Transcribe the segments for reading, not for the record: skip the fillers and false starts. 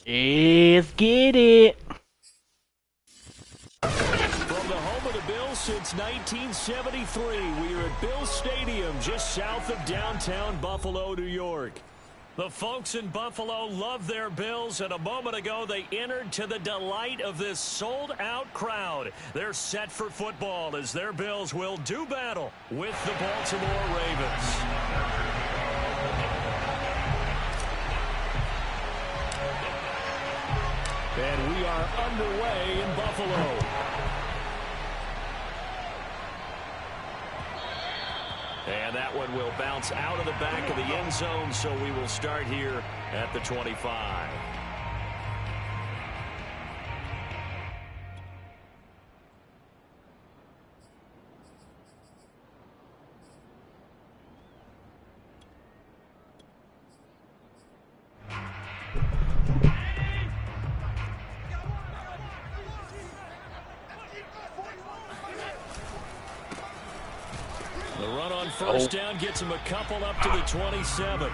Let's get it. From the home of the Bills since 1973, we are at Bills Stadium just south of downtown Buffalo, New York. The folks in Buffalo love their Bills, and a moment ago they entered to the delight of this sold-out crowd. They're set for football as their Bills will do battle with the Baltimore Ravens. And we are underway in Buffalo. And that one will bounce out of the back of the end zone, so we will start here at the 25. First down gets him a couple up to the 27.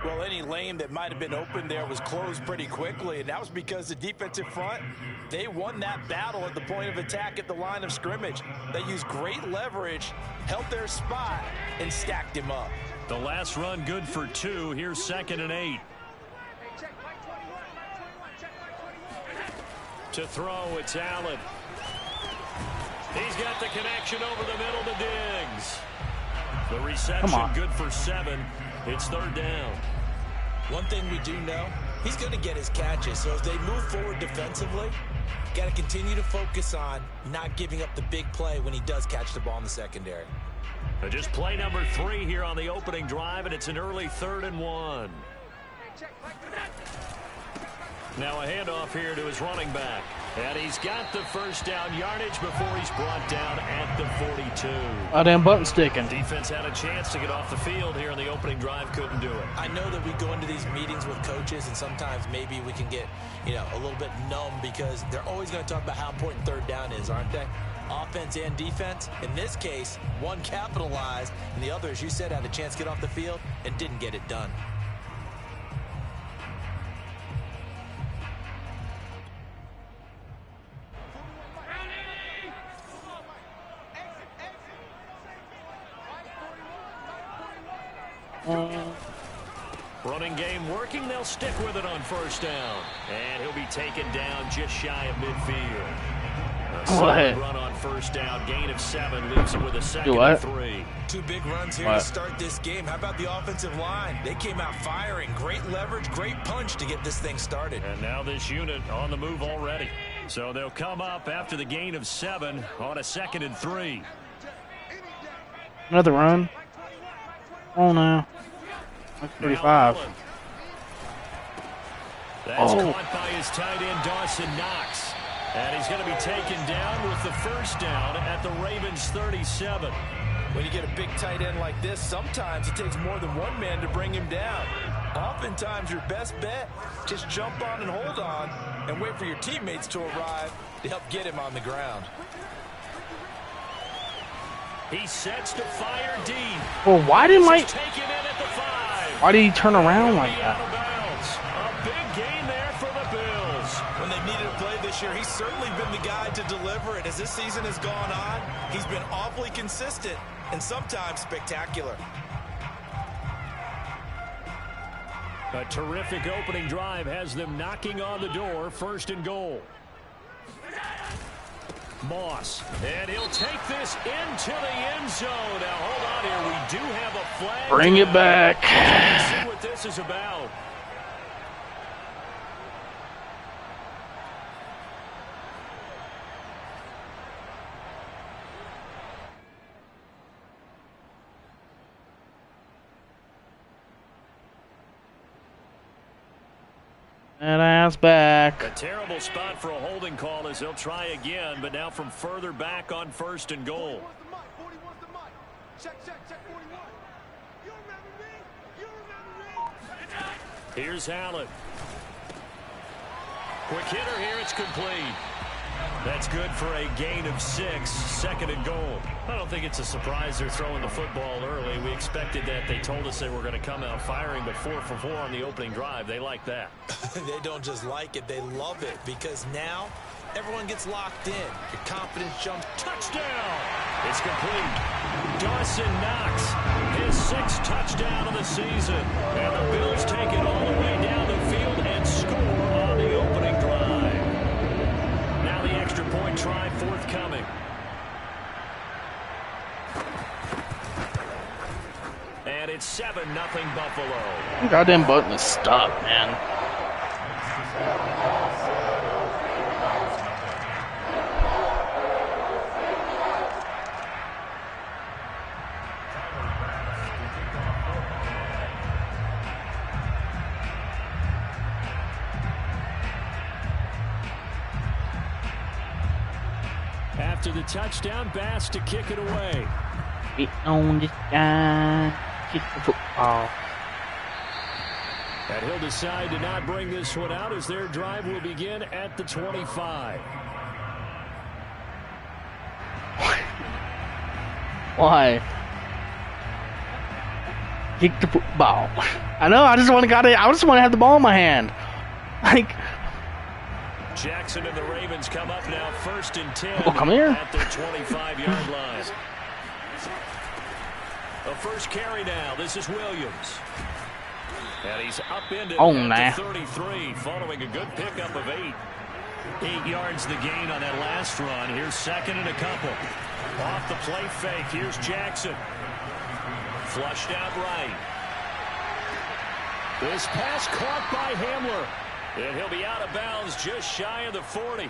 Well, any lane that might have been open there was closed pretty quickly, and that was because the defensive front, they won that battle at the point of attack at the line of scrimmage. They used great leverage, held their spot, and stacked him up. The last run good for 2. Here's 2nd and 8. To throw, it's Allen. He's got the connection over the middle to Diggs. The reception good for 7. It's 3rd down. One thing we do know, he's going to get his catches. So as they move forward defensively, got to continue to focus on not giving up the big play when he does catch the ball in the secondary. Just play number 3 here on the opening drive, and it's an early 3rd and 1. Now a handoff here to his running back. And he's got the first down yardage before he's brought down at the 42. Oh, damn button sticking. Defense had a chance to get off the field here in the opening drive, couldn't do it. I know that we go into these meetings with coaches, and sometimes maybe we can get, a little bit numb because they're always going to talk about how important 3rd down is, aren't they? Offense and defense. In this case, one capitalized, and the other, as you said, had a chance to get off the field and didn't get it done. Running game working. They'll stick with it on 1st down. And he'll be taken down just shy of midfield. A solid run on 1st down. Gain of 7 leaves him with a 2nd and 3. 2 big runs here to start this game. How about the offensive line? They came out firing. Great leverage, great punch to get this thing started. And now this unit on the move already. So they'll come up after the gain of 7 on a 2nd and 3. Another run. Oh, no. That's 35. That's caught by his tight end, Dawson Knox. And he's going to be taken down with the first down at the Ravens' 37. When you get a big tight end like this, sometimes it takes more than one man to bring him down. Oftentimes, your best bet, just jump on and hold on and wait for your teammates to arrive to help get him on the ground. He sets to fire deep. Well, why did Why did he turn around like that? A big gain there for the Bills. When they've needed a play this year, he's certainly been the guy to deliver it. As this season has gone on, he's been awfully consistent and sometimes spectacular. A terrific opening drive has them knocking on the door. 1st and goal. Moss, and he'll take this into the end zone. Now, hold on here. We do have a flag. Bring it back. Let's see what this is about. That ass back. A terrible spot for a holding call as they'll try again, but now from further back on 1st and goal. Here's Allen. Quick hitter here, it's complete. That's good for a gain of 6, second and goal. I don't think it's a surprise they're throwing the football early. We expected that. They told us they were going to come out firing, but 4 for 4 on the opening drive. They like that. They don't just like it, they love it, because now everyone gets locked in. Your confidence jumps. Touchdown! It's complete. Dawson Knox, his 6th touchdown of the season. And the Bills take it all the way down the field and score on the opening drive. Now the extra point try forthcoming. And it's 7-0 Buffalo. Goddamn button is stuck, man. After the touchdown, Bass to kick it away. Get on this guy. Kick the football. And he'll decide to not bring this one out as their drive will begin at the 25. Why? Kick the football. I know. I just want to have the ball in my hand. Like. Jackson and the Ravens come up now 1st and 10 come here. at their 25-yard line. The first carry now. This is Williams. And he's upended at the 33 following a good pickup of 8. 8 yards the gain on that last run. Here's 2nd and a couple. Off the play fake. Here's Jackson. Flushed out right. This pass caught by Hamler. And he'll be out of bounds just shy of the 40.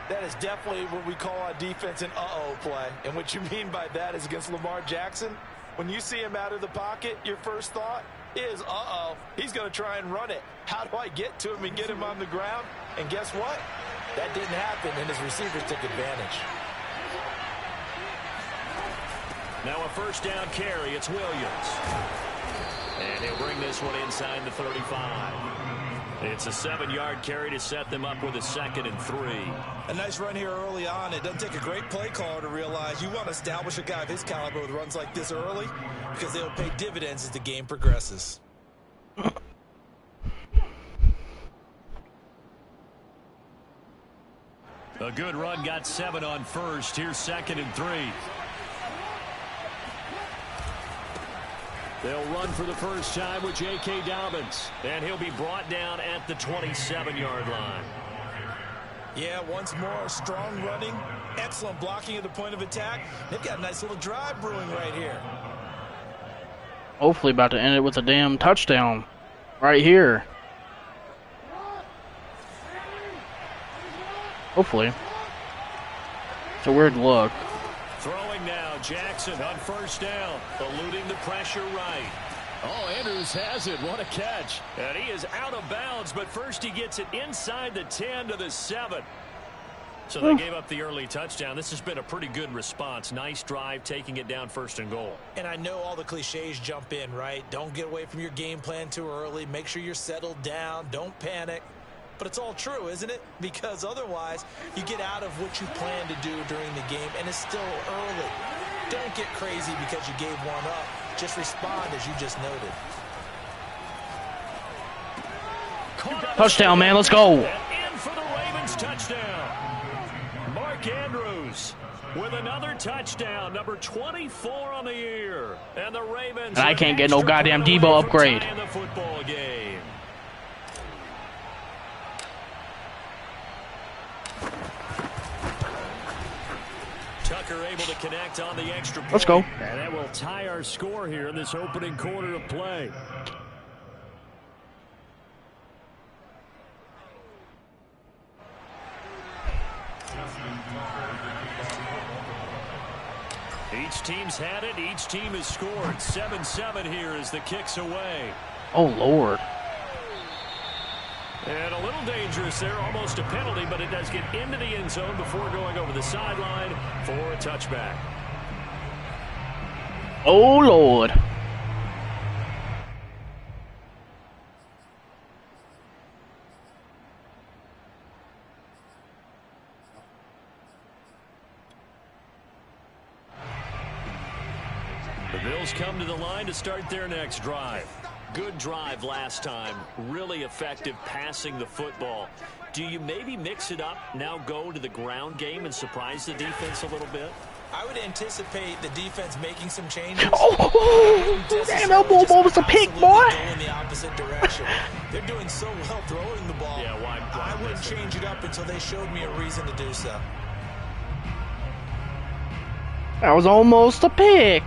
That is definitely what we call on defense an uh-oh play. And what you mean by that is against Lamar Jackson, when you see him out of the pocket, your first thought is, uh-oh, he's going to try and run it. How do I get to him and get him on the ground? And guess what? That didn't happen, and his receivers took advantage. Now a first down carry. It's Williams. And he'll bring this one inside the 35. It's a 7-yard carry to set them up with a 2nd and 3. A nice run here early on. It doesn't take a great play caller to realize you want to establish a guy of his caliber with runs like this early because they'll pay dividends as the game progresses. A good run got 7 on first. Here's 2nd and 3. They'll run for the first time with J.K. Dobbins. And he'll be brought down at the 27-yard line. Yeah, once more, strong running, excellent blocking at the point of attack. They've got a nice little drive brewing right here. Hopefully about to end it with a damn touchdown. Right here. Hopefully. It's a weird look. Throwing now, Jackson on first down, eluding the pressure right. Oh, Andrews has it. What a catch. And he is out of bounds, but first he gets it inside the 10 to the 7. So they gave up the early touchdown. This has been a pretty good response. Nice drive, taking it down 1st and goal. And I know all the cliches jump in, right? Don't get away from your game plan too early. Make sure you're settled down. Don't panic. But it's all true, isn't it? Because otherwise, you get out of what you plan to do during the game, and it's still early. Don't get crazy because you gave one up. Just respond as you just noted. Touchdown, man. Let's go. And in for the Ravens touchdown. Mark Andrews with another touchdown, number 24 on the year. And the Ravens. And I can't get no goddamn Debo upgrade. In the football game. Tucker able to connect on the extra point. Let's go. And that will tie our score here in this opening quarter of play. Each team's had it. Each team has scored. 7-7 here as the kick's away. Oh, Lord. And a little dangerous there, almost a penalty, but it does get into the end zone before going over the sideline for a touchback. Oh, Lord. come to the line to start their next drive. Good drive last time. Really effective passing the football. Do you maybe mix it up, now go to the ground game and surprise the defense a little bit? I would anticipate the defense making some changes. Oh, damn, that ball was a pick, boy. Go in the opposite direction. They're doing so well throwing the ball. Yeah, why I wouldn't change it up until they showed me a reason to do so. That was almost a pick.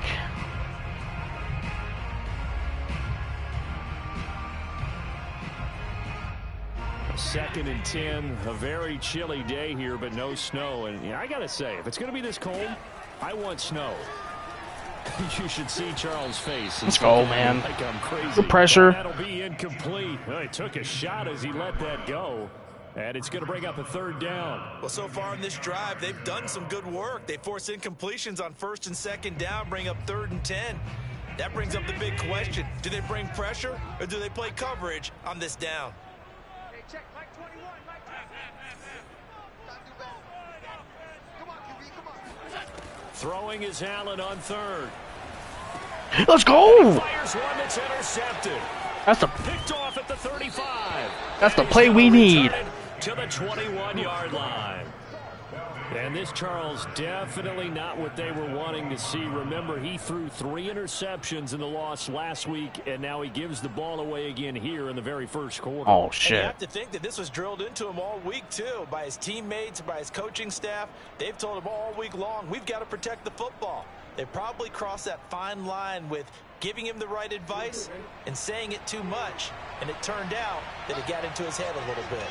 Second and 10, a very chilly day here, but no snow. And yeah, I got to say, if it's going to be this cold, I want snow. You should see Charles' face. Let's go, man. Like I'm crazy. The pressure. That'll be incomplete. Well, he took a shot as he let that go. And it's going to bring up a third down. Well, so far in this drive, they've done some good work. They force incompletions on first and second down, bring up 3rd and 10. That brings up the big question. Do they bring pressure or do they play coverage on this down? Throwing is Allen on 3rd. Let's go. Fires one that's intercepted. That's the Picked off at the 35. That's the play we need. To the 21-yard line. And this Charles definitely not what they were wanting to see. Remember, he threw 3 interceptions in the loss last week, and now he gives the ball away again here in the very first quarter. Oh, And shit. you have to think that this was drilled into him all week, too, by his teammates, by his coaching staff. They've told him all week long, we've got to protect the football. They probably crossed that fine line with giving him the right advice and saying it too much, and it turned out that it got into his head a little bit.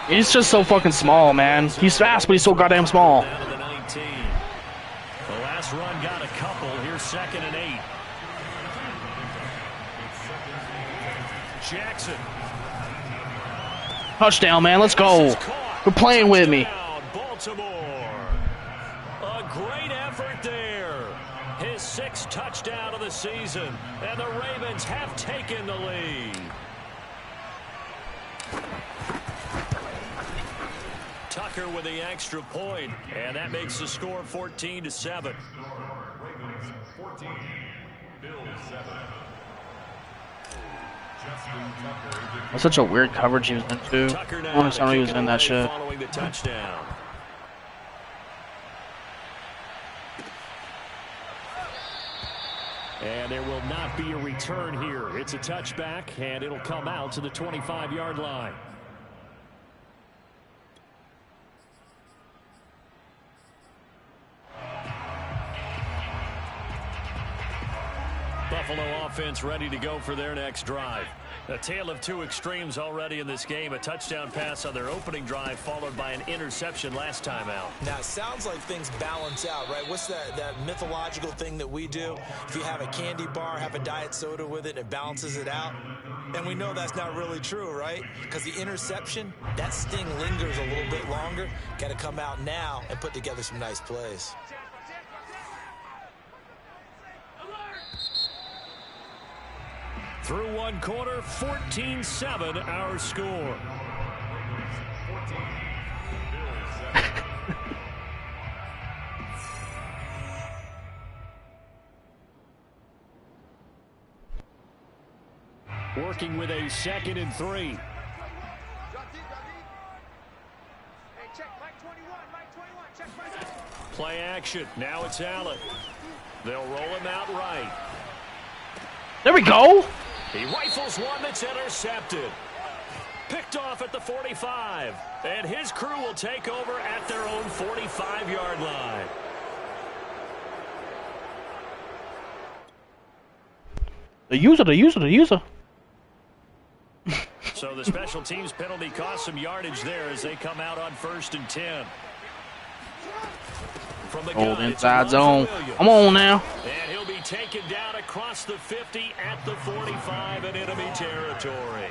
He's just so fucking small, man. He's fast, but he's so goddamn small. Down to the 19. The last run got a couple. Here's 2nd and 8. Jackson. Touchdown, man. Let's go. Quit playing with me. Baltimore. A great effort there. His 6th touchdown of the season. And the Ravens have taken the lead. Tucker with the extra point, and that makes the score 14-7. That's such a weird coverage he was in, too. Tucker I now don't understand why he was in that shit. following the touchdown. And there will not be a return here. It's a touchback, and it'll come out to the 25-yard line. Buffalo offense ready to go for their next drive. A tale of 2 extremes already in this game. A touchdown pass on their opening drive followed by an interception last time out. Now, it sounds like things balance out, right? What's that mythological thing that we do? If you have a candy bar, have a diet soda with it, it balances it out. And we know that's not really true, right? Because the interception, that sting lingers a little bit longer. Got to come out now and put together some nice plays. Through one quarter, 14-7 our score. Working with a 2nd and 3. Play action. Now it's Allen. They'll roll him out right. There we go. He rifles one that's intercepted. Picked off at the 45. And his crew will take over at their own 45-yard line. The user. So the special teams penalty cost some yardage there as they come out on 1st and 10. From the Old gun, inside zone. Come on now. And he'll be taken down across the 50 at the 45 in enemy territory.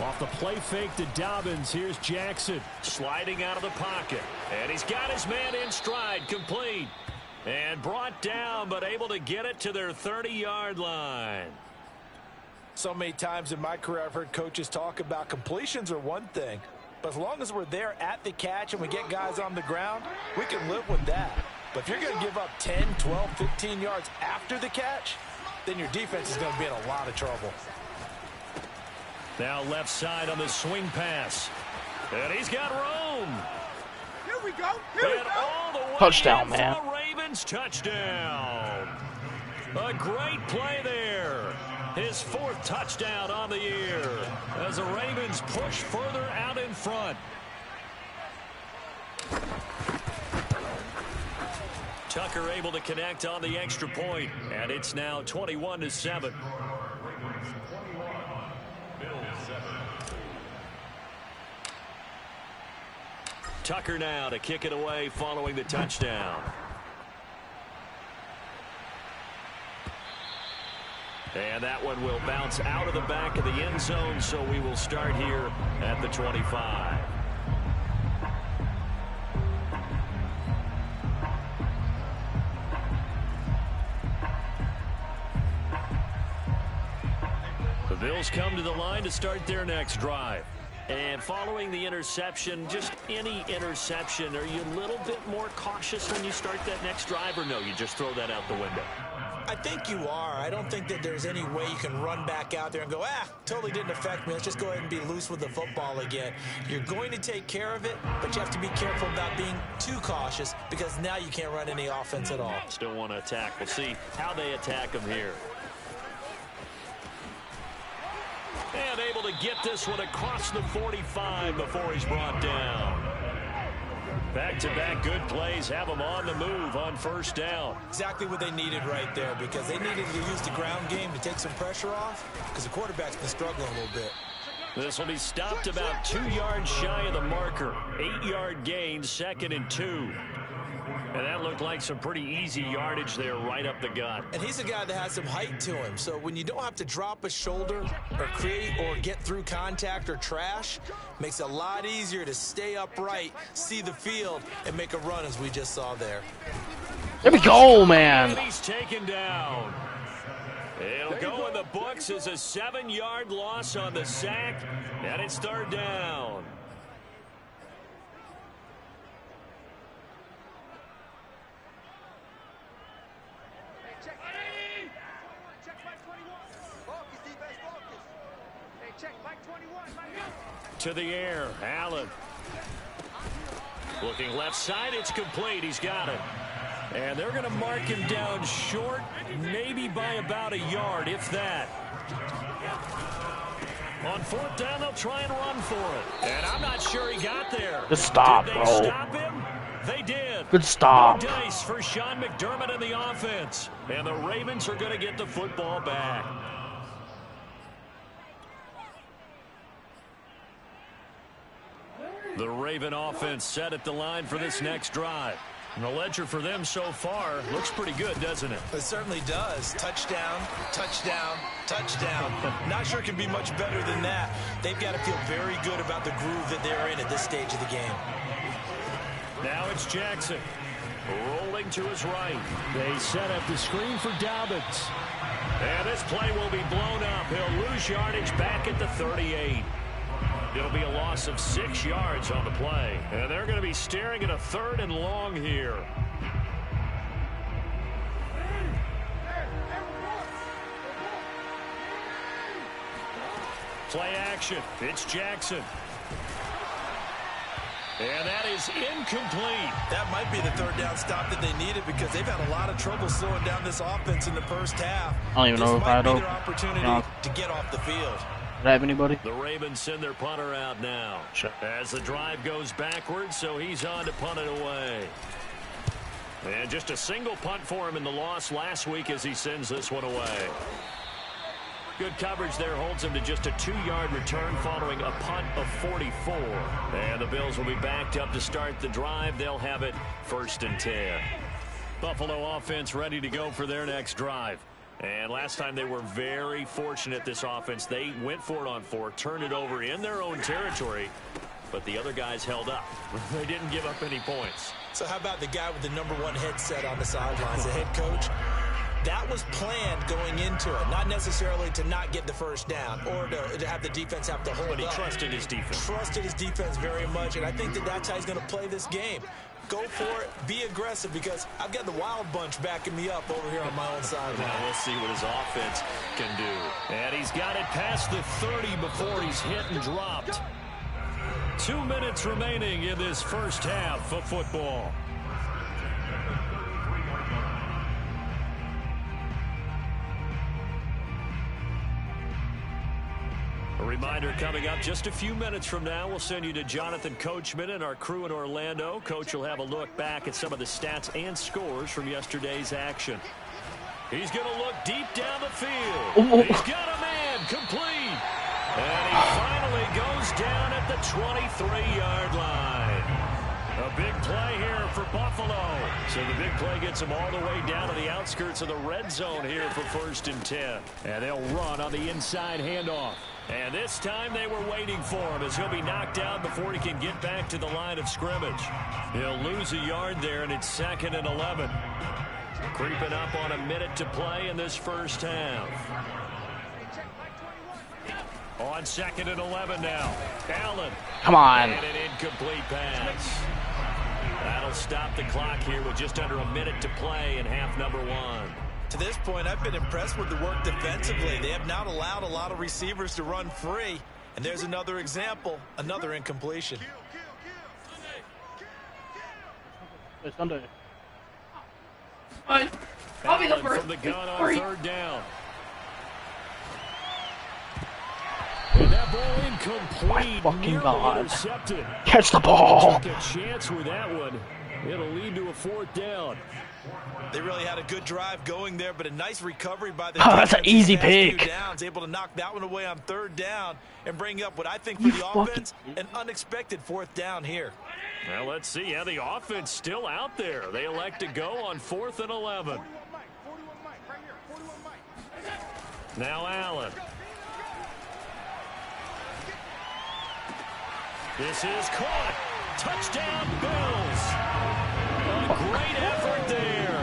Off the play fake to Dobbins, here's Jackson sliding out of the pocket. And he's got his man in stride, complete. And brought down, but able to get it to their 30-yard line. So many times in my career I've heard coaches talk about completions are one thing, But as long as we're there at the catch and we get guys on the ground, we can live with that. But if you're going to give up 10, 12, 15 yards after the catch, then your defense is going to be in a lot of trouble. Now left side on the swing pass. And he's got room. Here we go. Here we go. All the way Touchdown, in man. for the Ravens, touchdown. A great play there. His 4th touchdown on the year as the Ravens push further out in front. Tucker able to connect on the extra point, and it's now 21-7. Tucker now to kick it away following the touchdown. And that one will bounce out of the back of the end zone, so we will start here at the 25. The Bills come to the line to start their next drive. And following the interception, just any interception, are you a little bit more cautious when you start that next drive, or no, you just throw that out the window? I think you are. I don't think that there's any way you can run back out there and go, totally didn't affect me. Let's just go ahead and be loose with the football again. You're going to take care of it, but you have to be careful about being too cautious because now you can't run any offense at all. Still want to attack. We'll see how they attack him here. And able to get this one across the 45 before he's brought down. Back-to-back good plays have them on the move on first down. Exactly what they needed right there, because they needed to use the ground game to take some pressure off, because the quarterback's been struggling a little bit. This will be stopped about 2 yards shy of the marker. 8-yard gain, 2nd and 2. And that looked like some pretty easy yardage there right up the gut. And he's a guy that has some height to him. So when you don't have to drop a shoulder or create or get through contact or trash, makes it a lot easier to stay upright, see the field, and make a run as we just saw there. There we go, man. And he's taken down. It'll go in the books as a 7-yard loss on the sack, and it's 3rd down. To the air, Allen. Looking left side, it's complete. He's got it. And they're going to mark him down short, maybe by about a yard, if that. On 4th down, they'll try and run for it. And I'm not sure he got there. Good stop, did they bro. Stop him? They did. Good stop. No dice for Sean McDermott and the offense. And the Ravens are going to get the football back. The Raven offense set at the line for this next drive. And the ledger for them so far looks pretty good, doesn't it? It certainly does. Touchdown, touchdown, touchdown. Not sure it can be much better than that. They've got to feel very good about the groove that they're in at this stage of the game. Now it's Jackson. Rolling to his right. They set up the screen for Dobbins. And this play will be blown up. He'll lose yardage back at the 38. It'll be a loss of 6 yards on the play. And they're going to be staring at a 3rd and long here. Play action. It's Jackson. And that is incomplete. That might be the 3rd down stop that they needed, because they've had a lot of trouble slowing down this offense in the first half. I don't even know if I This might don't. be their opportunity to get off the field. Did I have anybody? The Ravens send their punter out now. Sure. As the drive goes backwards, so he's on to punt it away. And just a single punt for him in the loss last week as he sends this one away. Good coverage there holds him to just a 2-yard return following a punt of 44. And the Bills will be backed up to start the drive. They'll have it 1st and 10. Buffalo offense ready to go for their next drive. And last time they were very fortunate, this offense. They went for it on 4, turned it over in their own territory, but the other guys held up. They didn't give up any points. So how about the guy with the #1 headset on the sidelines, the head coach? that was planned going into it, not necessarily to not get the first down or to have the defense have to hold up. But he trusted his defense. Trusted his defense very much, and I think that's how he's going to play this game. Go for it, be aggressive, because I've got the wild bunch backing me up over here on my own side. Now we'll see what his offense can do. And he's got it past the 30 before he's hit and dropped. 2 minutes remaining in this first half of football. A reminder coming up just a few minutes from now. We'll send you to Jonathan Coachman and our crew in Orlando. Coach will have a look back at some of the stats and scores from yesterday's action. He's going to look deep down the field. He's got a man complete. And he finally goes down at the 23-yard line. A big play here for Buffalo. So the big play gets them all the way down to the outskirts of the red zone here for 1st and 10. And they'll run on the inside handoff. And this time they were waiting for him as he'll be knocked down before he can get back to the line of scrimmage. He'll lose a yard there, and it's 2nd and 11. Creeping up on a minute to play in this first half. On 2nd and 11 now. Allen. Come on. And an incomplete pass. That'll stop the clock here with just under a minute to play in half number 1. To this point, I've been impressed with the work defensively. They have not allowed a lot of receivers to run free. And there's another example, another incompletion. Sunday. I'll be the first. From the gun on 3rd down. And that ball incomplete. My fucking God. Intercepted. Catch the ball. Took a chance with that one. It'll lead to a 4th down. They really had a good drive going there, but a nice recovery by the That's an easy pick. pick. Downs, able to knock that one away on 3rd down and bring up what I think for the offense, an unexpected 4th down here. Well, let's see how the offense still out there. They elect to go on 4th and 11. Now Allen. This is caught. Touchdown, Bills. A great effort there.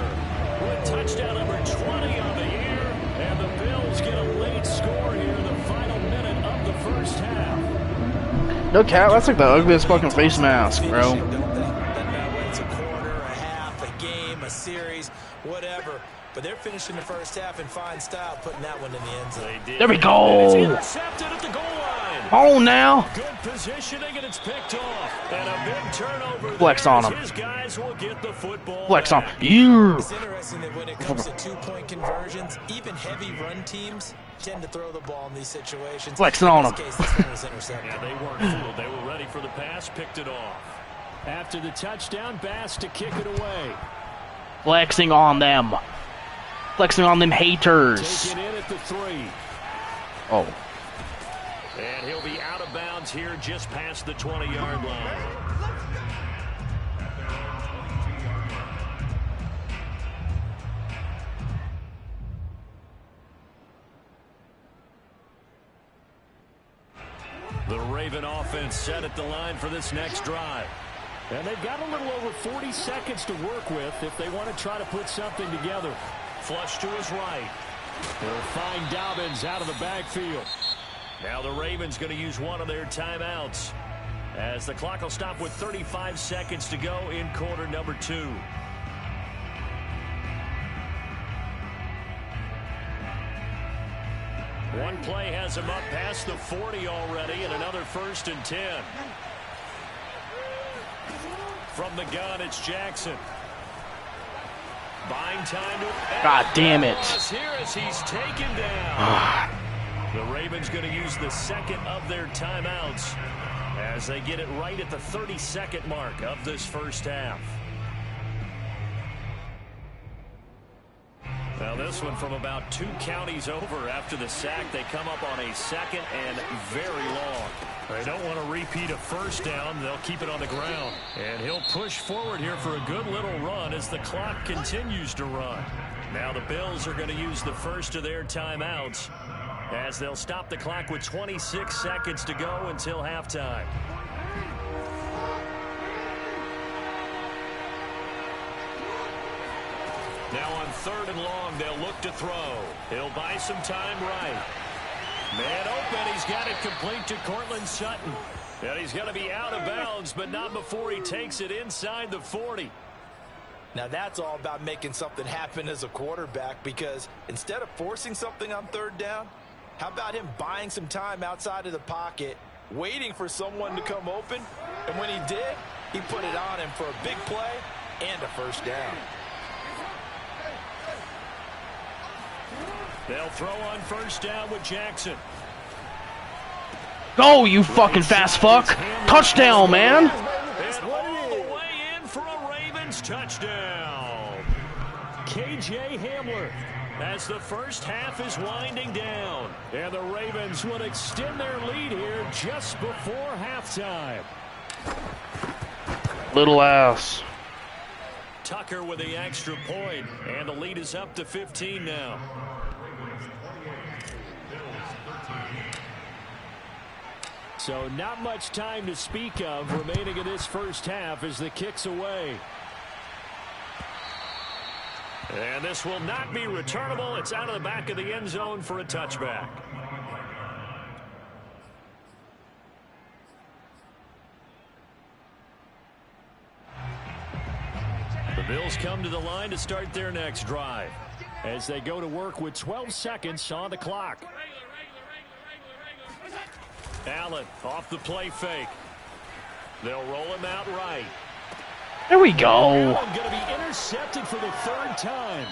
With touchdown number 20 on the year. And the Bills get a late score here in the final minute of the first half. No cap, that's like the ugliest fucking face mask, bro. It's a quarter, a half, a game, a series, whatever. But they're finishing the first half in fine style, putting that one in the end zone. There we And it's go. intercepted at the goal line. Oh, now. Good positioning, and it's picked off. And a big turnover. Flex there on as him. His guys will get the football Flex on. back. You. It's interesting that when it comes to 2-point conversions, even heavy run teams tend to throw the ball in these situations. Flexing on In him. this case, this one was intercepted. Yeah, they weren't fooled. They were ready for the pass, picked it off. After the touchdown, Bass to kick it away. Flexing on them. Flexing on them haters. Taken in at the 3. Oh. And he'll be out of bounds here just past the 20-yard line. The Raven offense set at the line for this next drive. And they've got a little over 40 seconds to work with if they want to try to put something together. Flush to his right. They'll find Dobbins out of the backfield. Now the Ravens going to use one of their timeouts as the clock will stop with 35 seconds to go in quarter number 2. One play has him up past the 40 already, and another 1st and 10. From the gun, it's Jackson. Buying time to... God damn it. Here as he's taken down. The Ravens going to use the second of their timeouts as they get it right at the 30-second mark of this first half. Now this one from about 2 counties over after the sack. They come up on a 2nd and very long. They don't want to repeat a first down. They'll keep it on the ground. And he'll push forward here for a good little run as the clock continues to run. Now the Bills are going to use the first of their timeouts as they'll stop the clock with 26 seconds to go until halftime. Now on 3rd and long, they'll look to throw. He'll buy some time right. Man open, he's got it complete to Cortland Sutton. And he's going to be out of bounds, but not before he takes it inside the 40. Now that's all about making something happen as a quarterback, because instead of forcing something on 3rd down, how about him buying some time outside of the pocket, waiting for someone to come open, and when he did, he put it on him for a big play and a 1st down. They'll throw on 1st down with Jackson. Go, you fucking fast fuck. Touchdown, man. And all the way in for a Ravens touchdown. KJ Hamler, as the first half is winding down. And the Ravens would extend their lead here just before halftime. Little ass. Tucker with the extra point, and the lead is up to 15 now. So not much time to speak of remaining in this first half as the kick's away. And this will not be returnable. It's out of the back of the end zone for a touchback. The Bills come to the line to start their next drive as they go to work with 12 seconds on the clock. Allen off the play fake. They'll roll him out right. There we go. Allen going to be intercepted for the 3rd time.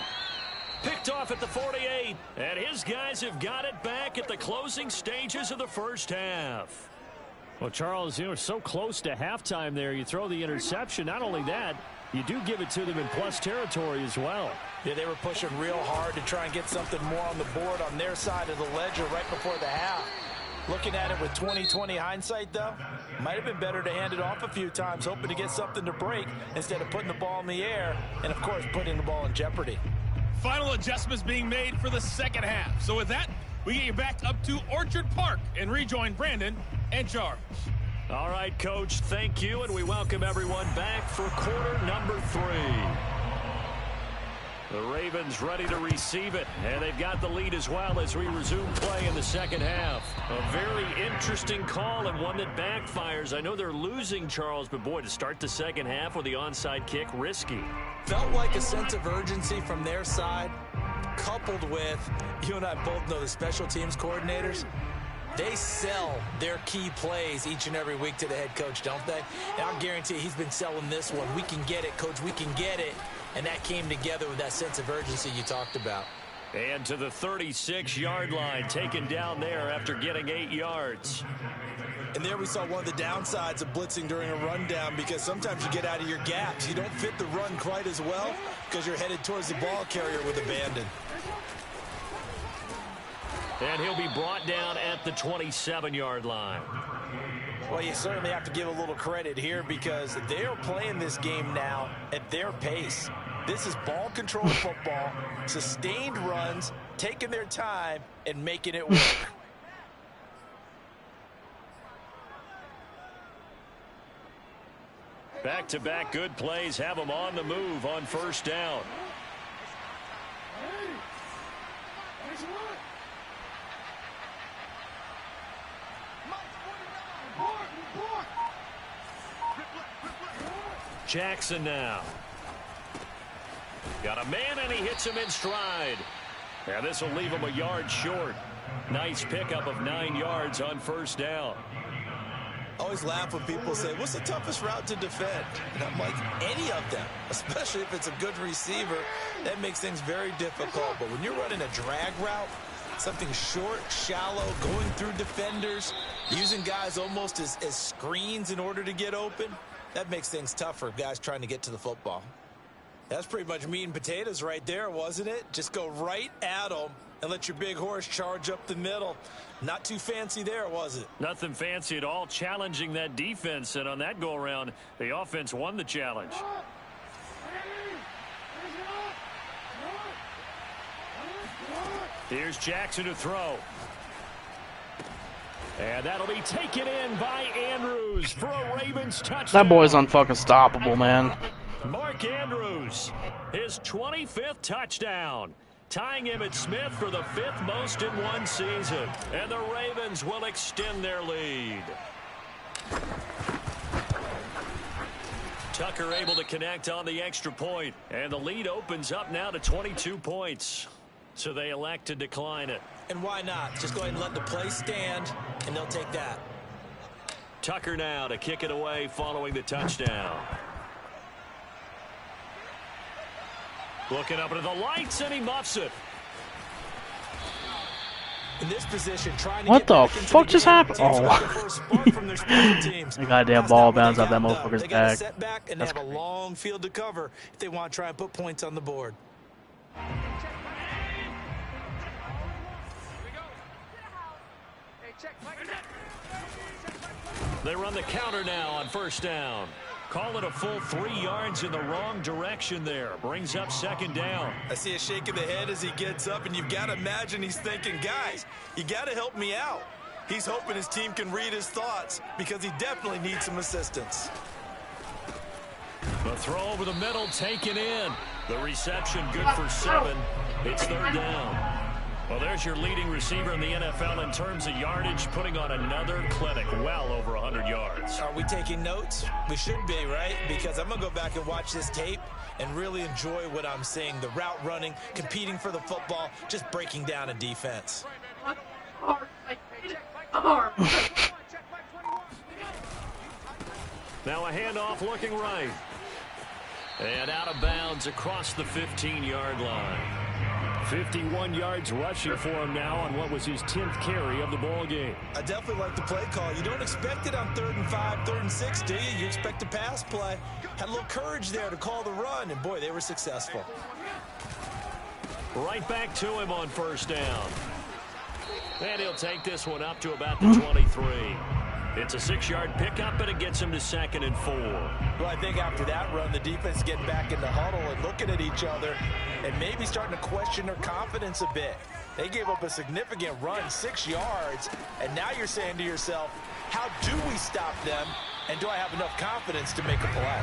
Picked off at the 48, and his guys have got it back at the closing stages of the first half. Well, Charles, you know, so close to halftime there. You throw the interception. Not only that, you do give it to them in plus territory as well. Yeah, they were pushing real hard to try and get something more on the board on their side of the ledger right before the half. Looking at it with 20/20 hindsight, though, might have been better to hand it off a few times, hoping to get something to break instead of putting the ball in the air and, of course, putting the ball in jeopardy. Final adjustments being made for the second half. So with that, we get you back up to Orchard Park and rejoin Brandon and Charles. All right, Coach, thank you, and we welcome everyone back for quarter number 3. The Ravens ready to receive it, and they've got the lead as well as we resume play in the second half. A very interesting call and one that backfires. I know they're losing, Charles, but boy, to start the second half with the onside kick, risky. Felt like a sense of urgency from their side, coupled with, you and I both know the special teams coordinators, they sell their key plays each and every week to the head coach, don't they? And I'll guarantee he's been selling this one. We can get it, Coach, we can get it. And that came together with that sense of urgency you talked about. And to the 36-yard line, taken down there after getting 8 yards. And there we saw one of the downsides of blitzing during a rundown, because sometimes you get out of your gaps. You don't fit the run quite as well because you're headed towards the ball carrier with abandon. And he'll be brought down at the 27-yard line. Well, you certainly have to give a little credit here because they are playing this game now at their pace. This is ball control football, sustained runs, taking their time and making it work. Back-to-back good plays have them on the move on first down. Jackson now. Got a man, and he hits him in stride. And this will leave him a yard short. Nice pickup of 9 yards on first down. I always laugh when people say, what's the toughest route to defend? And I'm like, any of them, especially if it's a good receiver. That makes things very difficult. But when you're running a drag route, something short, shallow, going through defenders, using guys almost as screens in order to get open, that makes things tough for guys trying to get to the football. That's pretty much meat and potatoes right there, wasn't it? Just go right at them and let your big horse charge up the middle. Not too fancy there, was it? Nothing fancy at all, challenging that defense. And on that go-around, the offense won the challenge. Here's Jackson to throw. And that'll be taken in by Andrews for a Ravens touchdown. That boy's unfucking stoppable, man. Mark Andrews, his 25th touchdown, tying Emmitt Smith for the 5th most in one season. And the Ravens will extend their lead. Tucker able to connect on the extra point, and the lead opens up now to 22 points. So they elect to decline it. And why not? Just go ahead and let the play stand, and they'll take that. Tucker now to kick it away following the touchdown. Looking up into the lights, and he muffs it. In this position, trying to What get the back into fuck the just game, happened? teams Oh. looking for a spark from their special teams. The goddamn That's ball not what bounced they off that got, though. motherfucker's They got a back. setback, and That's they have a long field to cover if they want to try and put points on the board. They run the counter now on first down. Call it a full 3 yards in the wrong direction there. Brings up second down. I see a shake of the head as he gets up, and you've got to imagine he's thinking, guys, you got to help me out. He's hoping his team can read his thoughts because he definitely needs some assistance. The throw over the middle taken in. The reception good for 7. It's third down. Well, there's your leading receiver in the NFL in terms of yardage, putting on another clinic, well over 100 yards. Are we taking notes? We should be, right? Because I'm going to go back and watch this tape and really enjoy what I'm seeing. The route running, competing for the football, just breaking down a defense. Now a handoff looking right. And out of bounds across the 15-yard line. 51 yards rushing for him now on what was his 10th carry of the ball game. I definitely like the play call. You don't expect it on 3rd and 5, 3rd and 6, do you? You expect a pass play. Had a little courage there to call the run, and boy, they were successful. Right back to him on first down. And he'll take this one up to about the 23. It's a 6-yard pickup, and it gets him to 2nd and 4. Well, I think after that run, the defense is getting back in the huddle and looking at each other and maybe starting to question their confidence a bit. They gave up a significant run, 6 yards, and now you're saying to yourself, how do we stop them, and do I have enough confidence to make a play?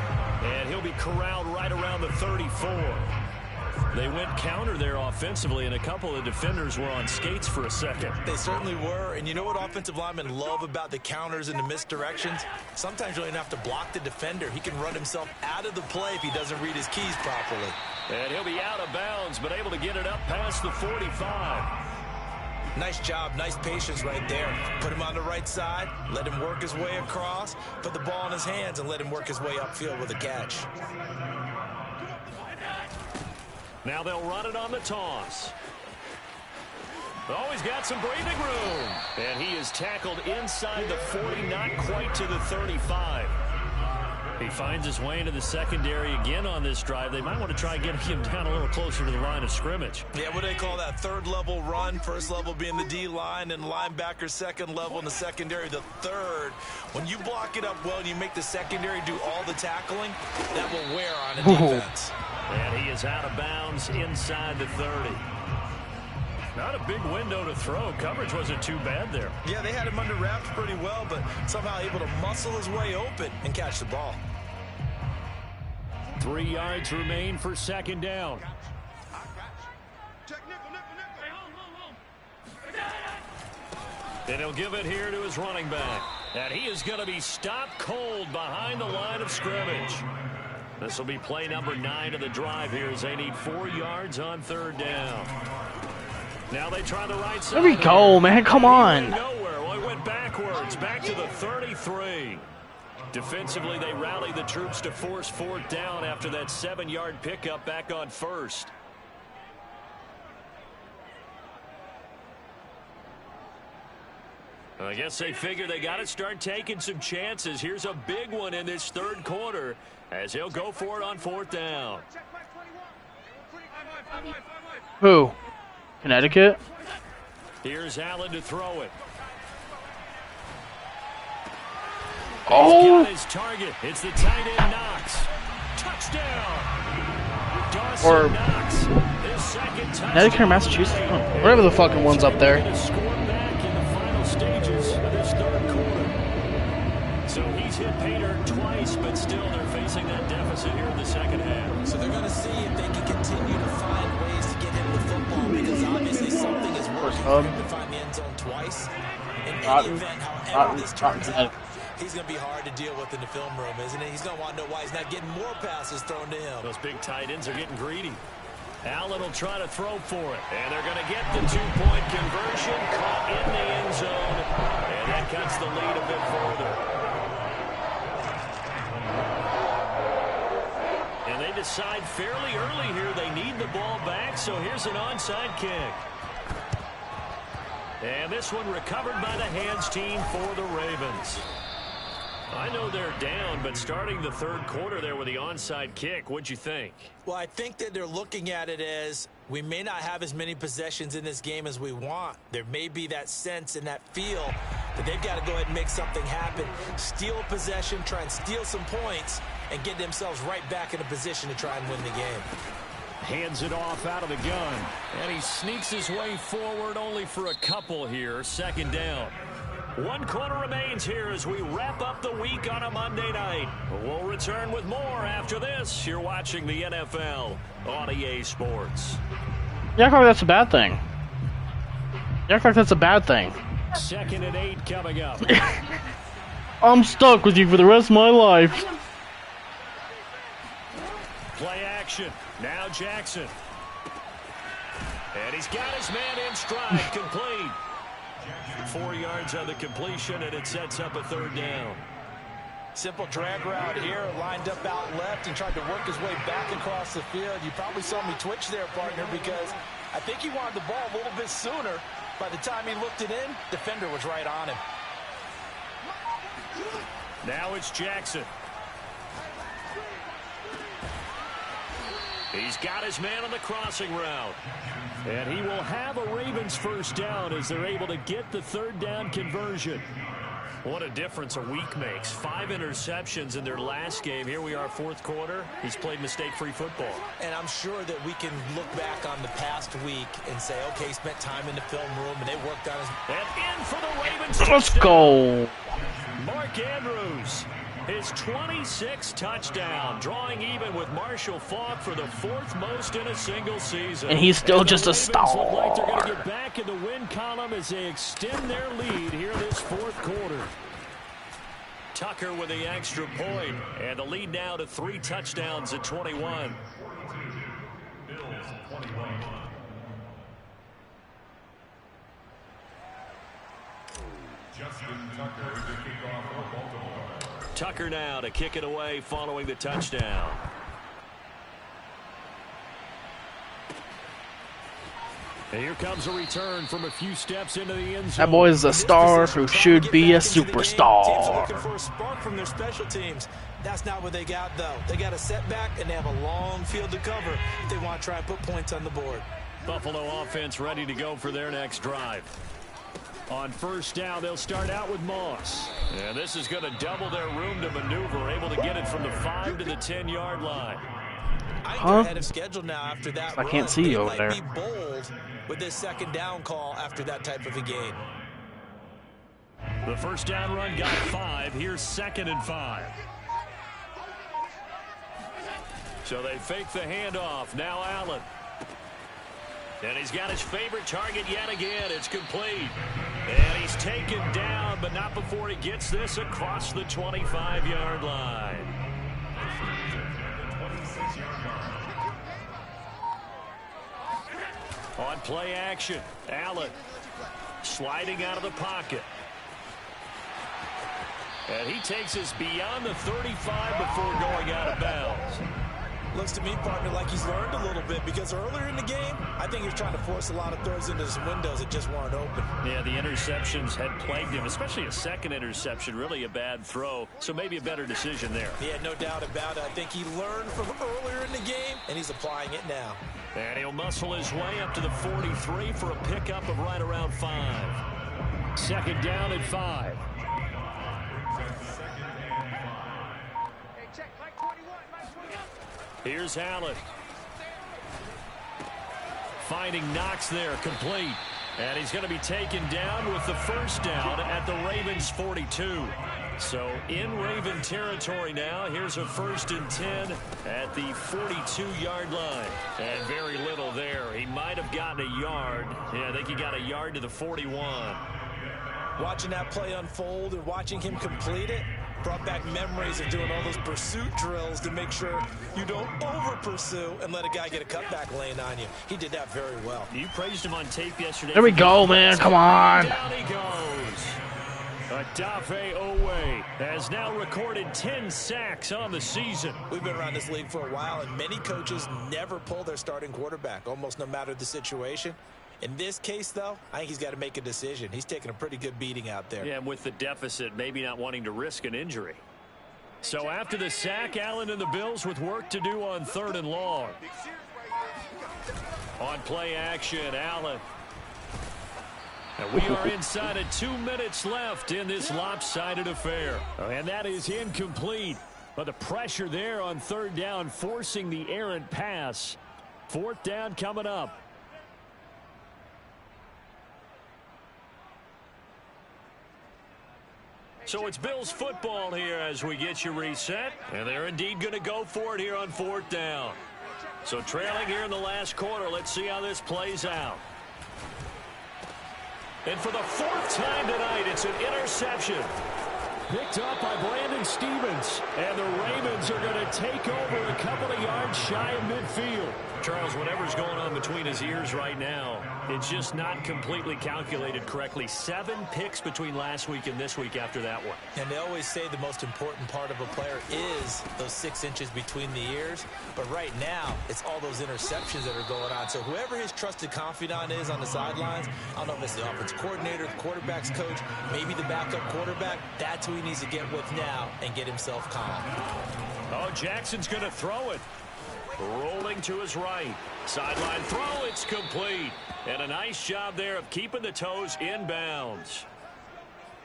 And he'll be corralled right around the 34. They went counter there offensively, and a couple of defenders were on skates for a second. They certainly were, and you know what offensive linemen love about the counters and the misdirections? Sometimes you don't even have to block the defender. He can run himself out of the play if he doesn't read his keys properly. And he'll be out of bounds, but able to get it up past the 45. Nice job, nice patience right there. Put him on the right side, let him work his way across, put the ball in his hands, and let him work his way upfield with a catch. Now they'll run it on the toss. Oh, he's got some breathing room. And he is tackled inside the 40, not quite to the 35. He finds his way into the secondary again on this drive. They might want to try getting him down a little closer to the line of scrimmage. Yeah, what do they call that? 3rd level run, 1st level being the D-line, and linebacker 2nd level in the secondary, the 3rd. When you block it up well and you make the secondary do all the tackling, that will wear on a defense. And he is out of bounds inside the 30. Not a big window to throw. Coverage wasn't too bad there. Yeah, they had him under wraps pretty well, but somehow able to muscle his way open and catch the ball. 3 yards remain for 2nd down. And he'll give it here to his running back. And he is going to be stopped cold behind the line of scrimmage. This will be play number 9 of the drive here as they need 4 yards on 3rd down. Now they try the right side. There we go, man. Come on. Nowhere. Well, he went backwards, back to the 33. Defensively, they rallied the troops to force 4th down after that 7-yard pickup back on 1st. I guess they figure they got to start taking some chances. Here's a big one in this 3rd quarter as he'll go for it on 4th down. Who? Connecticut? Here's Allen to throw it. Oh! He's got his target. It's the tight end Knox. Touchdown. Dawson Or Knox. His 2nd touchdown. Connecticut or Massachusetts? Oh, whatever the fucking one's up there. Back in the final stages of this 3rd quarter. So he's hit pay dirt twice, but still they're facing that deficit here in the 2nd to find the end zone twice. In any event, however this turns out, he's going to be hard to deal with in the film room, isn't he? He's going to want to know why he's not getting more passes thrown to him. Those big tight ends are getting greedy. Allen will try to throw for it. And they're going to get the two-point conversion. Caught in the end zone. And that cuts the lead a bit further. And they decide fairly early here they need the ball back. So here's an onside kick. And this one recovered by the hands team for the Ravens. I know they're down, but starting the third quarter there with the onside kick, what'd you think? Well, I think that they're looking at it as we may not have as many possessions in this game as we want. There may be that sense and that feel that they've got to go ahead and make something happen. Steal a possession, try and steal some points, and get themselves right back in a position to try and win the game. Hands it off out of the gun, and he sneaks his way forward only for a couple here. Second down. 1 quarter remains here as we wrap up the week on a Monday night. We'll return with more after this. You're watching the NFL on EA Sports. You act like that's a bad thing. You act like that's a bad thing. 2nd and 8 coming up. I'm stuck with you for the rest of my life. Play action. Now Jackson. And he's got his man in stride. Complete. 4 yards on the completion, and it sets up a third down. Simple drag route here, lined up out left and tried to work his way back across the field. You probably saw me twitch there, partner, because I think he wanted the ball a little bit sooner. By the time he looked it in, defender was right on him. Now it's Jackson. He's got his man on the crossing route. And he will have a Ravens first down as they're able to get the third down conversion. What a difference a week makes. 5 interceptions in their last game. Here we are, fourth quarter. He's played mistake-free football. And I'm sure that we can look back on the past week and say, okay, he spent time in the film room and they worked on his... And in for the Ravens. Let's go. Mark Andrews, his 26th touchdown, drawing even with Marshall Faulk for the 4th most in a single season. And he's still just a star. Look like they're going to get back in the win column as they extend their lead here this fourth quarter. Tucker with the extra point, and the lead now to 3 touchdowns at 21. Tucker now to kick it away following the touchdown. And here comes a return from a few steps into the end zone. That boy is a star who should be a superstar. Teams are looking for a spark from their special teams. That's not what they got, though. They got a setback, and they have a long field to cover if they want to try and put points on the board. Buffalo offense ready to go for their next drive. On first down, they'll start out with Moss. And this is going to double their room to maneuver, able to get it from the 5 to the 10-yard line. They're ahead of schedule now after that. I can't see you over there. Be bold with this second down call after that type of a gain. The first down run got 5. Here's 2nd and 5. So they fake the handoff. Now Allen. And he's got his favorite target yet again. It's complete. And he's taken down, but not before he gets this across the 25-yard line. On play action, Allen sliding out of the pocket. And he takes us beyond the 35 before going out of bounds. Looks to me, partner, like he's learned a little bit, because earlier in the game, I think he was trying to force a lot of throws into some windows that just weren't open. Yeah, the interceptions had plagued him, especially a second interception, really a bad throw, so maybe a better decision there. Yeah, no doubt about it. I think he learned from earlier in the game, and he's applying it now. And he'll muscle his way up to the 43 for a pickup of right around 5. Second down at 5. Here's Allen. Finding Knox there, complete. And he's going to be taken down with the first down at the Ravens 42. So in Raven territory now. Here's a 1st and 10 at the 42-yard line. And very little there. He might have gotten a yard. Yeah, I think he got a yard to the 41. Watching that play unfold and watching him complete it brought back memories of doing all those pursuit drills to make sure you don't over-pursue and let a guy get a cutback lane on you. He did that very well. You praised him on tape yesterday. There we go, man. Come on. Down he goes. Adafe Owe has now recorded 10 sacks on the season. We've been around this league for a while, and many coaches never pull their starting quarterback, almost no matter the situation. In this case, though, I think he's got to make a decision. He's taking a pretty good beating out there. Yeah, with the deficit, maybe not wanting to risk an injury. So after the sack, Allen and the Bills with work to do on 3rd and long. On play action, Allen. And we are inside of 2 minutes left in this lopsided affair. And that is incomplete. But the pressure there on 3rd down, forcing the errant pass. 4th down coming up. So it's Bills football here as we get you reset. And they're indeed going to go for it here on 4th down. So trailing here in the last quarter. Let's see how this plays out. And for the 4th time tonight, it's an interception. Picked up by Brandon Stevens. And the Ravens are going to take over a couple of yards shy of midfield. Charles, whatever's going on between his ears right now, it's just not completely calculated correctly. 7 picks between last week and this week after that one. And they always say the most important part of a player is those 6 inches between the ears. But right now, it's all those interceptions that are going on. So whoever his trusted confidant is on the sidelines, I don't know if it's the offensive coordinator, the quarterback's coach, maybe the backup quarterback, that's who he needs to get with now and get himself calm. Oh, Jackson's going to throw it. Rolling to his right. Sideline throw, it's complete. And a nice job there of keeping the toes in bounds.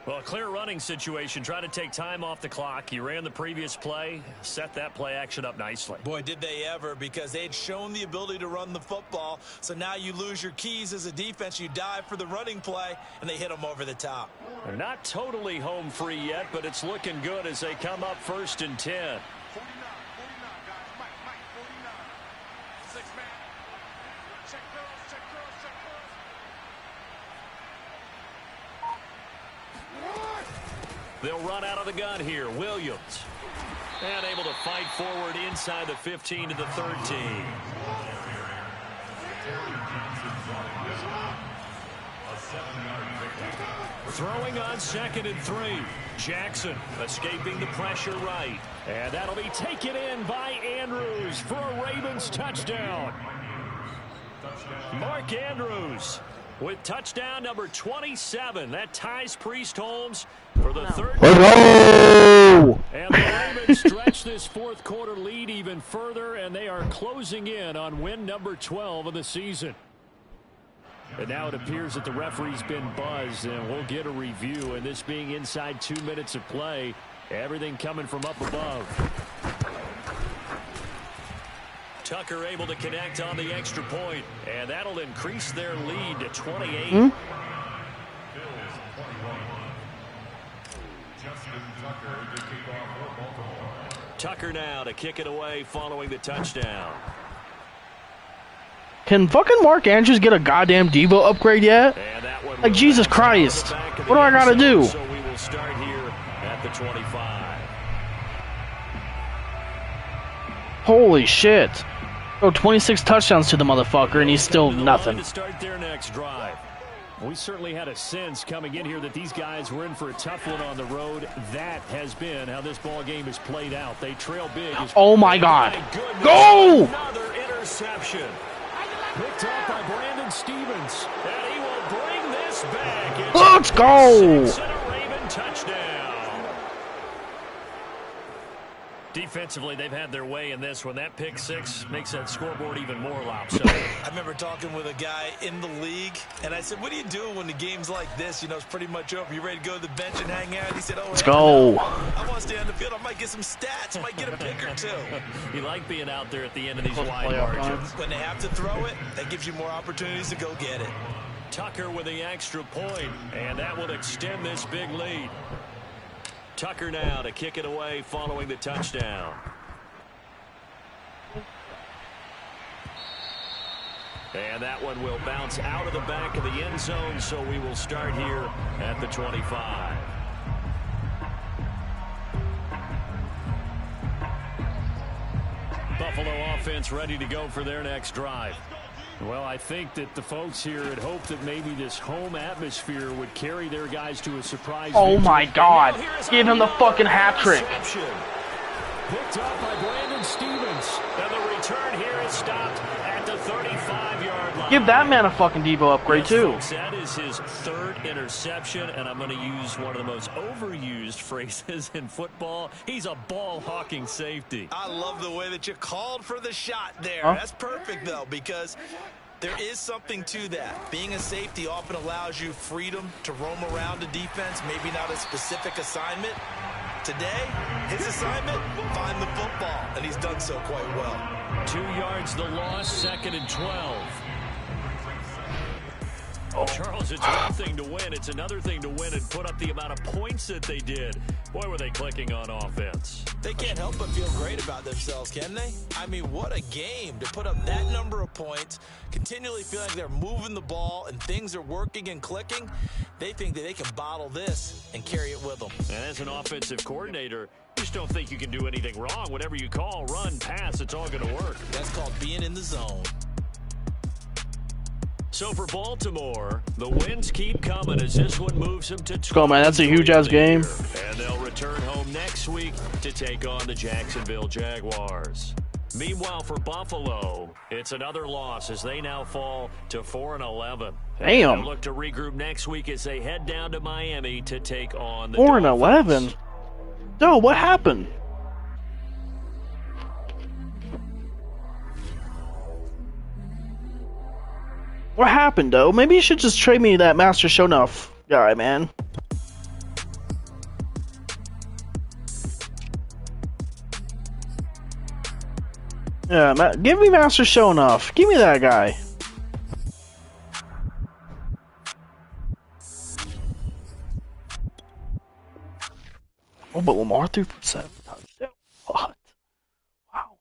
Well, a clear running situation. Trying to take time off the clock. He ran the previous play, set that play action up nicely. Boy, did they ever, because they'd shown the ability to run the football. So now you lose your keys as a defense. You dive for the running play, and they hit them over the top. They're not totally home free yet, but it's looking good as they come up 1st and 10. They'll run out of the gun here. Williams. And able to fight forward inside the 15 to the 13. Throwing on 2nd and 3. Jackson escaping the pressure right. And that'll be taken in by Andrews for a Ravens touchdown. Mark Andrews with touchdown number 27. That ties Priest Holmes for the 3rd. And the Ravens stretch this 4th quarter lead even further, and they are closing in on win number 12 of the season. And now it appears that the referee's been buzzed, and we'll get a review. And this being inside 2 minutes of play, everything coming from up above. Tucker able to connect on the extra point, and that'll increase their lead to 28. Tucker now to kick it away following the touchdown. Can fucking Mark Andrews get a goddamn Devo upgrade yet? Like, Jesus Christ. What do I gotta do? So we will start here at the 25. Holy shit. Oh, 26 touchdowns to the motherfucker, and he's still nothing. To start their next drive. We certainly had a sense coming in here that these guys were in for a tough one on the road. That has been how this ball game is played out. They trail big. Oh my God. Go! Another interception. Picked up by Brandon Stevens. And he will bring this back. Let's go! 6 and a Raven touchdown. Defensively, they've had their way in this one. That pick 6 makes that scoreboard even more lopsided. I remember talking with a guy in the league, and I said, what do you do when the game's like this? You know, it's pretty much over. You ready to go to the bench and hang out? He said, oh, let's go. I want to stay on the field. I might get some stats. I might get a pick or 2. You like being out there at the end of these wide margins. When they have to throw it, that gives you more opportunities to go get it. Tucker with the extra point, and that will extend this big lead. Tucker now to kick it away following the touchdown. And that one will bounce out of the back of the end zone, so we will start here at the 25. Buffalo offense ready to go for their next drive. Well, I think that the folks here had hoped that maybe this home atmosphere would carry their guys to a surprise Oh victory. my God! Give him the fucking hat trick. Picked up by Brandon Stevens. And the return here is stopped at the 35-yard line. Give that man a fucking Debo upgrade too. Folks, that is his third interception, and I'm going to use one of the most overused phrases in football. He's a ball-hawking safety. I love the way that you called for the shot there. Huh? That's perfect, though, because there is something to that. Being a safety often allows you freedom to roam around a defense, maybe not a specific assignment. Today, his assignment, find the football, and he's done so quite well. 2 yards the loss, 2nd and 12. Charles, it's one thing to win. It's another thing to win and put up the amount of points that they did. Boy, were they clicking on offense. They can't help but feel great about themselves, can they? I mean, what a game to put up that number of points, continually feeling like they're moving the ball and things are working and clicking. They think that they can bottle this and carry it with them. And as an offensive coordinator, you just don't think you can do anything wrong. Whatever you call, run, pass, it's all going to work. That's called being in the zone. So for Baltimore, the wins keep coming as this one moves them to 12. Go, man. That's a huge-ass game. And they'll return home next week to take on the Jacksonville Jaguars. Meanwhile, for Buffalo, it's another loss as they now fall to 4-11. Damn. They'll look to regroup next week as they head down to Miami to take on the 4-11. Yo, what happened? What happened, though? Maybe you should just trade me that Master Shonuff guy, man. Yeah, give me Master Shonuff. Give me that guy. Oh, but Lamar threw for 7 touchdowns. What? Wow.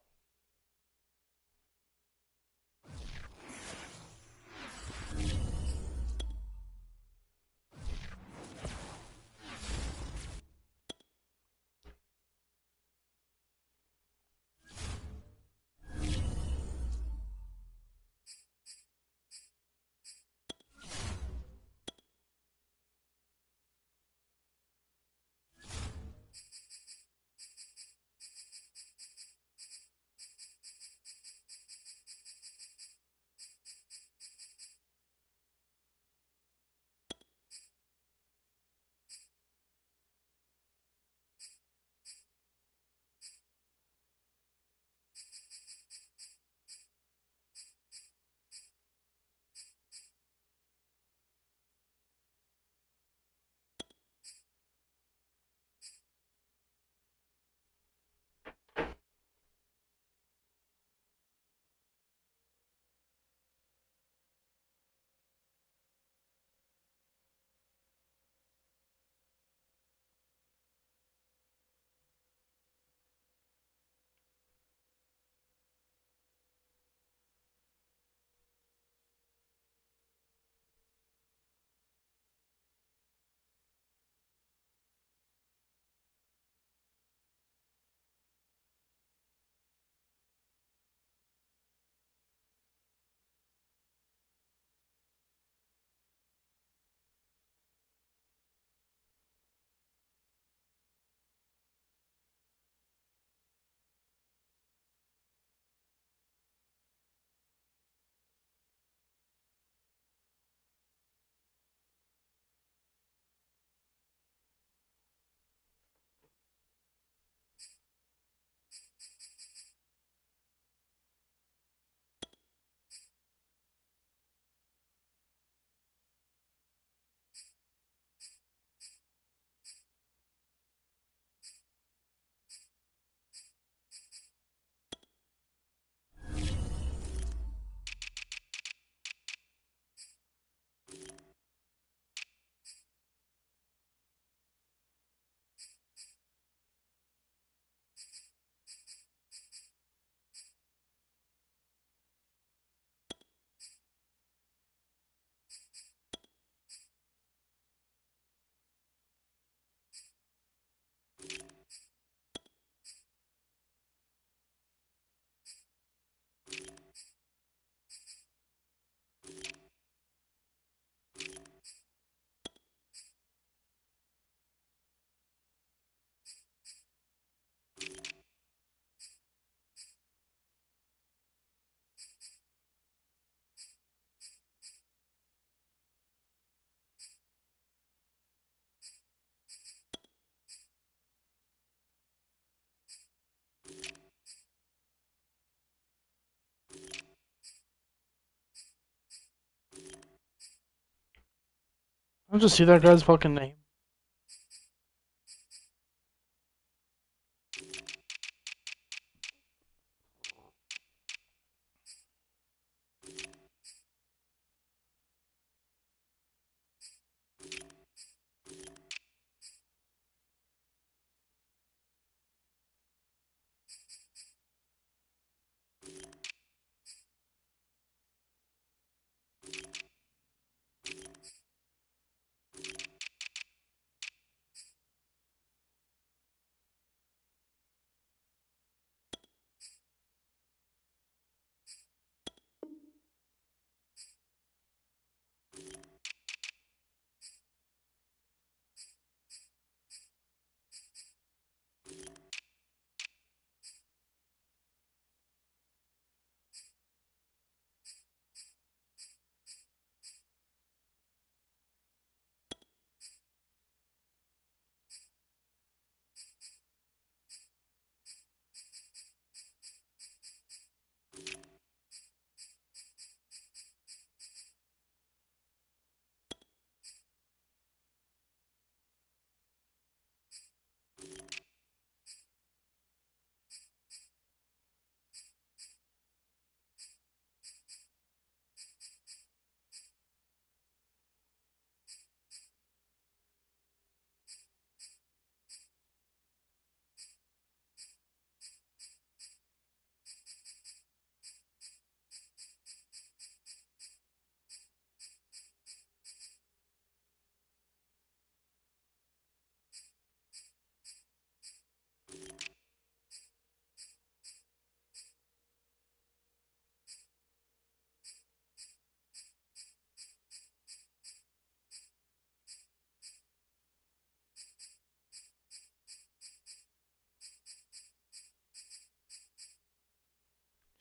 I'll just see that guy's fucking name.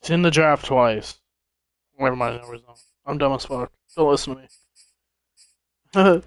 He's in the draft twice. Never mind, I'm dumb as fuck. Don't listen to me.